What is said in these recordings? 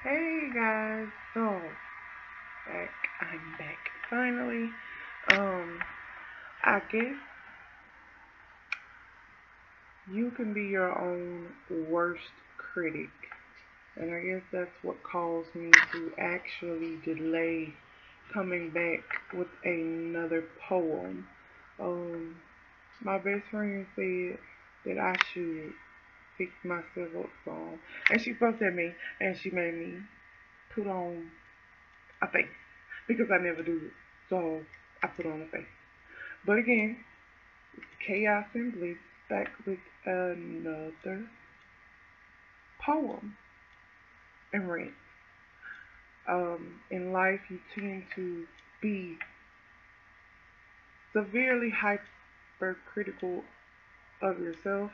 Hey guys, so back, I'm back finally. I guess you can be your own worst critic, and I guess that's what caused me to actually delay coming back with another poem. Um, my best friend said that I should fix myself up some, and she fussed at me and she made me put on a face because I never do it. So I put on a face. But again, it's Chaos and Bliss back with another poem and rant. In life, you tend to be severely hypercritical of yourself,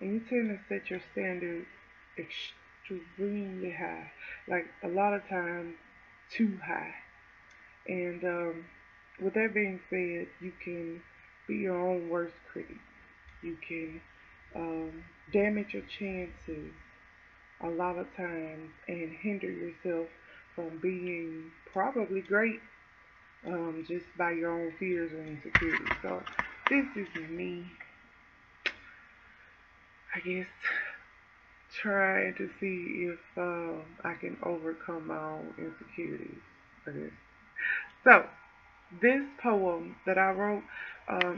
and you tend to set your standards extremely high, like a lot of times too high. And with that being said, you can be your own worst critic. You can damage your chances a lot of times and hinder yourself from being probably great just by your own fears and insecurities. So this is me, I guess, trying to see if I can overcome my own insecurities. I guess. So this poem that I wrote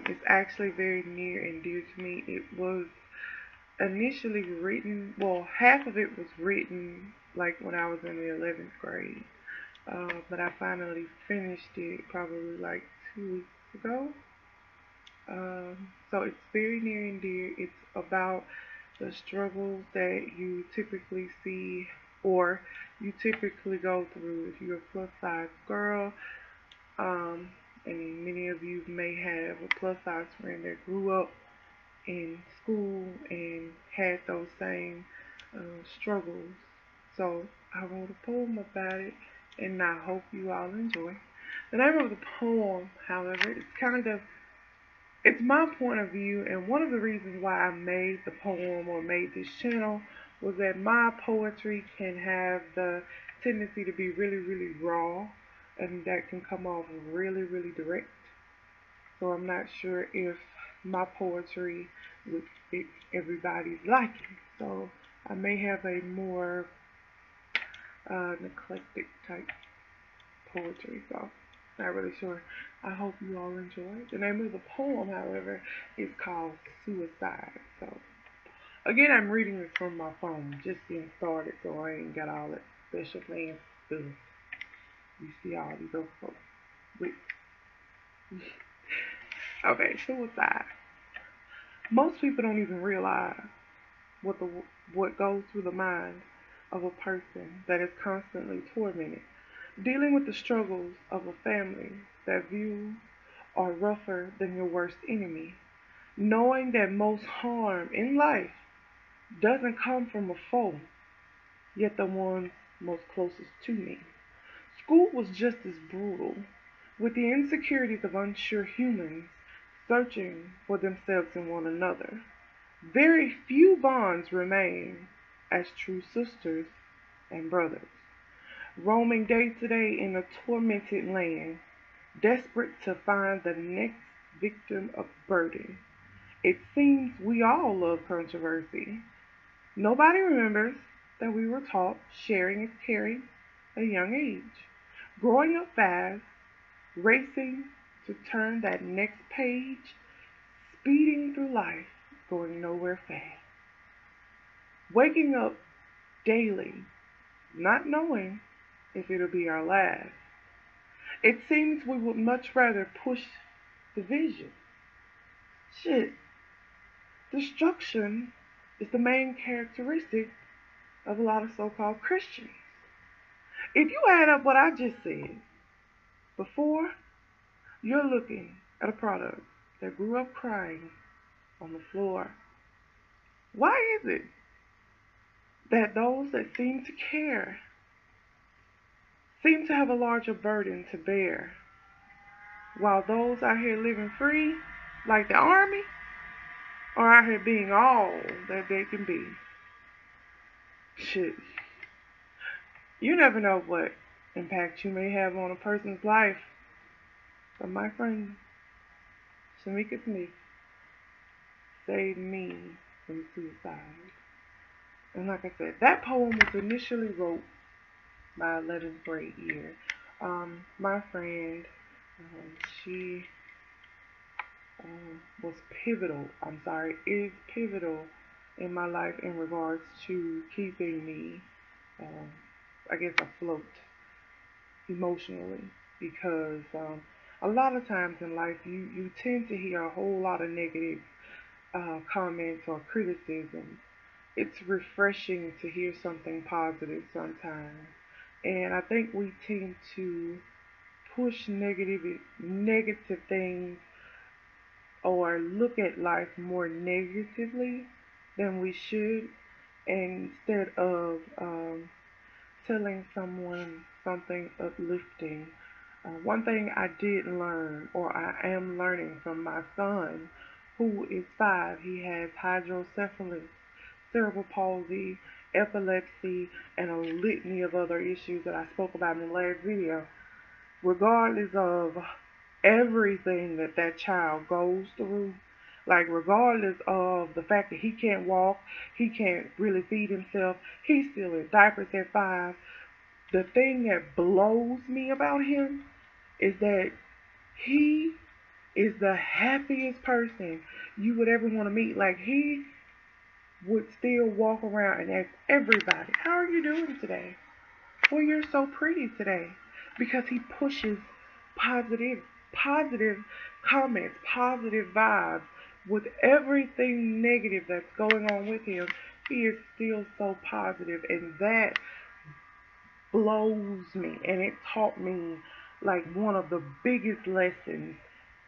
is actually very near and dear to me. It was initially written, well, half of it was written like when I was in the 11th grade, but I finally finished it probably like 2 weeks ago. So it's very near and dear. It's about the struggles that you typically see or you typically go through if you're a plus size girl. Um, and many of you may have a plus size friend that grew up in school and had those same struggles. So I wrote a poem about it, and I hope you all enjoy. The name of the poem, however, it's my point of view, and one of the reasons why I made the poem or made this channel was that my poetry can have the tendency to be really, really raw, and that can come off really, really direct. So I'm not sure if my poetry would fit everybody's liking. So I may have a more eclectic type poetry. So not really sure. I hope you all enjoy. The name of the poem, however, is called Suicide. So again, I'm reading this from my phone, just getting started, so I ain't got all that special fancy stuff. You see all these other folks with. Okay, suicide. Most people don't even realize what the what goes through the mind of a person that is constantly tormented, dealing with the struggles of a family that view are rougher than your worst enemy, knowing that most harm in life doesn't come from a foe, yet the ones most closest to me. School was just as brutal, with the insecurities of unsure humans searching for themselves in one another. Very few bonds remain as true sisters and brothers, roaming day to day in a tormented land, desperate to find the next victim of burden. It seems we all love controversy. Nobody remembers that we were taught sharing is caring at a young age, growing up fast, racing to turn that next page, speeding through life, going nowhere fast. Waking up daily, not knowing if it'll be our last. It seems we would much rather push division. Shit, destruction is the main characteristic of a lot of so called Christians. If you add up what I just said before, you're looking at a product that grew up crying on the floor. Why is it that those that seem to care seem to have a larger burden to bear, while those out here living free, like the army, are out here being all that they can be? Shit. You never know what impact you may have on a person's life. But my friend Shamika Smith saved me from suicide. And like I said, that poem was initially wrote my 11th grade year. My friend, she was pivotal. I'm sorry, is pivotal in my life in regards to keeping me, um, I guess, afloat emotionally. Because a lot of times in life, you tend to hear a whole lot of negative comments or criticism. It's refreshing to hear something positive sometimes. And I think we tend to push negative things or look at life more negatively than we should, instead of telling someone something uplifting. One thing I did learn, or I am learning from my son, who is 5, he has hydrocephalus, cerebral palsy, epilepsy, and a litany of other issues that I spoke about in the last video. Regardless of everything that that child goes through, like regardless of the fact that he can't walk, he can't really feed himself, he's still in diapers at 5. The thing that blows me about him is that he is the happiest person you would ever want to meet. Like, he would still walk around and ask everybody, "How are you doing today? Well, you're so pretty today." Because he pushes positive comments, positive vibes. With everything negative that's going on with him, he is still so positive, and that blows me. And it taught me like one of the biggest lessons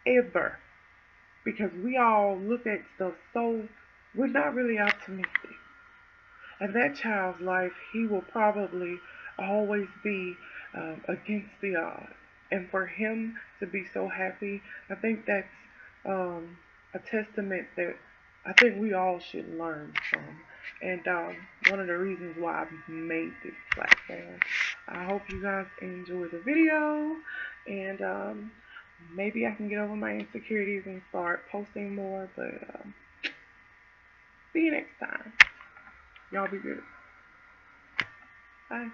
ever, because we all look at stuff so, we're not really optimistic. And that child's life, he will probably always be against the odds. And for him to be so happy, I think that's a testament that I think we all should learn from. And one of the reasons why I made this platform. I hope you guys enjoy the video, and maybe I can get over my insecurities and start posting more. But see you next time. Y'all be good. Bye.